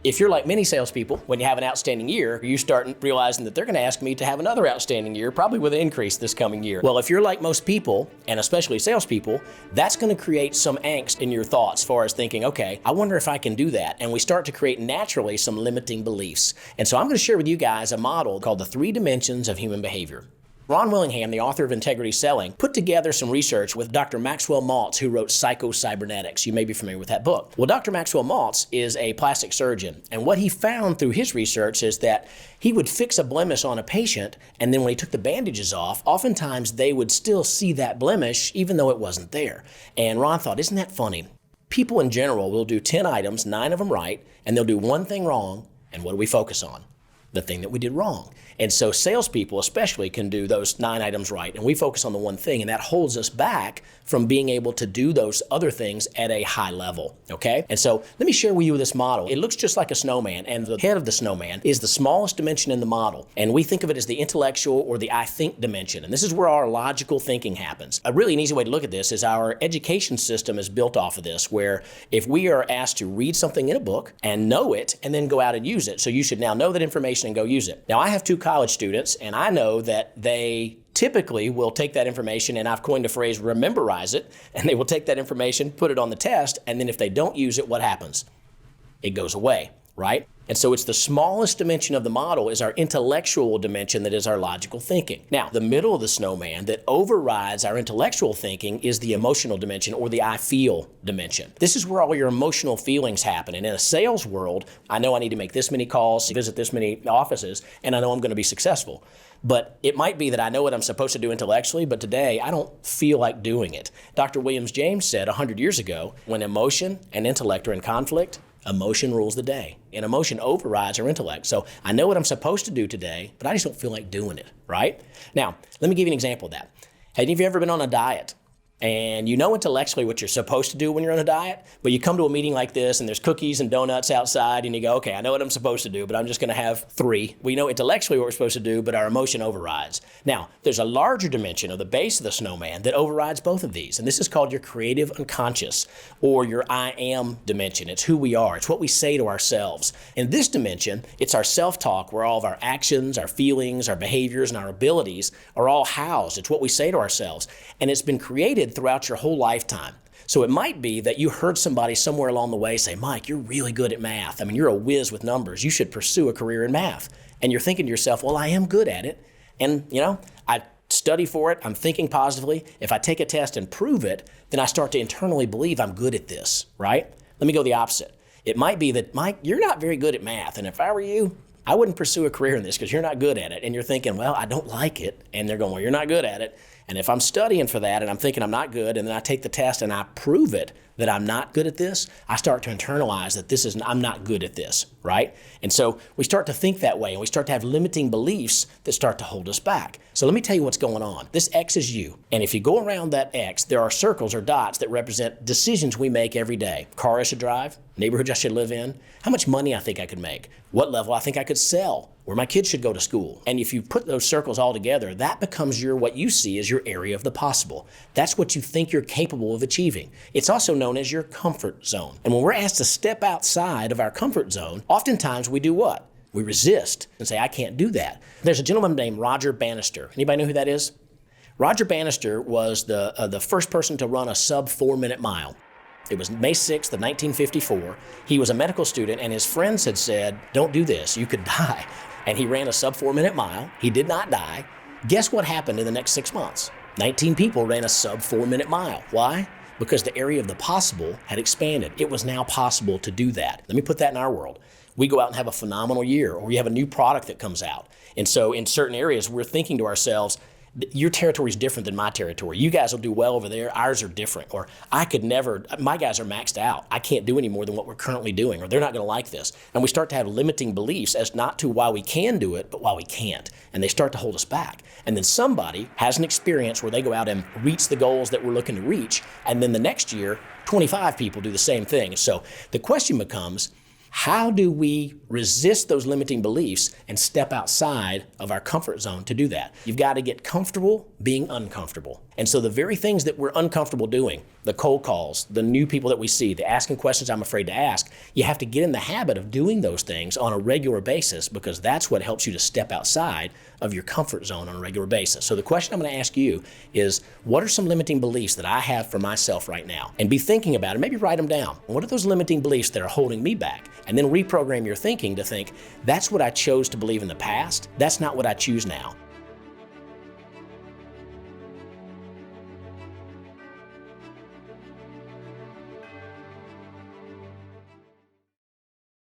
If you're like many salespeople, when you have an outstanding year, you start realizing that they're going to ask me to have another outstanding year, probably with an increase this coming year. Well, if you're like most people, and especially salespeople, that's going to create some angst in your thoughts as far as thinking, okay, I wonder if I can do that. And we start to create naturally some limiting beliefs. And so I'm going to share with you guys a model called the 3 dimensions of human behavior. Ron Willingham, the author of Integrity Selling, put together some research with Dr. Maxwell Maltz, who wrote Psycho-Cybernetics. You may be familiar with that book. Well, Dr. Maxwell Maltz is a plastic surgeon, and what he found through his research is that he would fix a blemish on a patient, and then when he took the bandages off, oftentimes they would still see that blemish even though it wasn't there. And Ron thought, isn't that funny? People in general will do 10 items, 9 of them right, and they'll do one thing wrong, and what do we focus on? The thing that we did wrong. And so salespeople especially can do those 9 items right, and we focus on the one thing, and that holds us back from being able to do those other things at a high level, okay? And so let me share with you this model. It looks just like a snowman, and the head of the snowman is the smallest dimension in the model, and we think of it as the intellectual or the I think dimension, and this is where our logical thinking happens. A really easy way to look at this is our education system is built off of this, where if we are asked to read something in a book and know it, and then go out and use it, so you should now know that information and go use it. Now, I have 2 college students, and I know that they typically will take that information, and I've coined a phrase, rememberize it, and they will take that information, put it on the test, and then if they don't use it, what happens? It goes away, right? And so it's the smallest dimension of the model is our intellectual dimension that is our logical thinking. Now, the middle of the snowman that overrides our intellectual thinking is the emotional dimension or the I feel dimension. This is where all your emotional feelings happen. And in a sales world, I know I need to make this many calls, visit this many offices, and I know I'm going to be successful. But it might be that I know what I'm supposed to do intellectually, but today I don't feel like doing it. Dr. Williams James said 100 years ago, when emotion and intellect are in conflict, emotion rules the day, and emotion overrides our intellect. So I know what I'm supposed to do today, but I just don't feel like doing it, right? Now, let me give you an example of that. Have any of you ever been on a diet? And you know intellectually what you're supposed to do when you're on a diet, but you come to a meeting like this and there's cookies and donuts outside and you go, okay, I know what I'm supposed to do, but I'm just going to have 3. We know intellectually what we're supposed to do, but our emotion overrides. Now, there's a larger dimension of the base of the snowman that overrides both of these, and this is called your creative unconscious or your I am dimension. It's who we are. It's what we say to ourselves. In this dimension, it's our self-talk where all of our actions, our feelings, our behaviors, and our abilities are all housed. It's what we say to ourselves, and it's been created throughout your whole lifetime. So it might be that you heard somebody somewhere along the way say, Mike, you're really good at math. I mean, you're a whiz with numbers. You should pursue a career in math. And you're thinking to yourself, well, I am good at it. And, I study for it. I'm thinking positively. If I take a test and prove it, then I start to internally believe I'm good at this, right? Let me go the opposite. It might be that, Mike, you're not very good at math. And if I were you, I wouldn't pursue a career in this because you're not good at it. And you're thinking, well, I don't like it. And they're going, well, you're not good at it. And if I'm studying for that and I'm thinking I'm not good, and then I take the test and I prove it that I'm not good at this, I start to internalize that I'm not good at this, right? And so we start to think that way, and we start to have limiting beliefs that start to hold us back. So let me tell you what's going on. This X is you. And if you go around that X, there are circles or dots that represent decisions we make every day. Car I should drive, neighborhood I should live in, how much money I think I could make, what level I think I could sell, where my kids should go to school. And if you put those circles all together, that becomes what you see as your area of the possible. That's what you think you're capable of achieving. It's also known as your comfort zone. And when we're asked to step outside of our comfort zone, oftentimes we do what? We resist and say, I can't do that. There's a gentleman named Roger Bannister. Anybody know who that is? Roger Bannister was the first person to run a sub 4-minute mile. It was May 6th of 1954. He was a medical student, and his friends had said, don't do this, you could die. And he ran a sub 4-minute mile. He did not die. Guess what happened in the next 6 months? 19 people ran a sub 4-minute mile. Why? Because the area of the possible had expanded. It was now possible to do that. Let me put that in our world. We go out and have a phenomenal year, or we have a new product that comes out. And so in certain areas, we're thinking to ourselves, your territory is different than my territory. You guys will do well over there. Ours are different. Or I could never, my guys are maxed out. I can't do any more than what we're currently doing, or they're not going to like this. And we start to have limiting beliefs as not to why we can do it, but why we can't. And they start to hold us back. And then somebody has an experience where they go out and reach the goals that we're looking to reach. And then the next year, 25 people do the same thing. So the question becomes, how do we resist those limiting beliefs and step outside of our comfort zone to do that? You've got to get comfortable being uncomfortable. And so the very things that we're uncomfortable doing, the cold calls, the new people that we see, the asking questions I'm afraid to ask, you have to get in the habit of doing those things on a regular basis, because that's what helps you to step outside of your comfort zone on a regular basis. So the question I'm going to ask you is, what are some limiting beliefs that I have for myself right now? And be thinking about it, maybe write them down. What are those limiting beliefs that are holding me back? And then reprogram your thinking to think, that's what I chose to believe in the past, that's not what I choose now.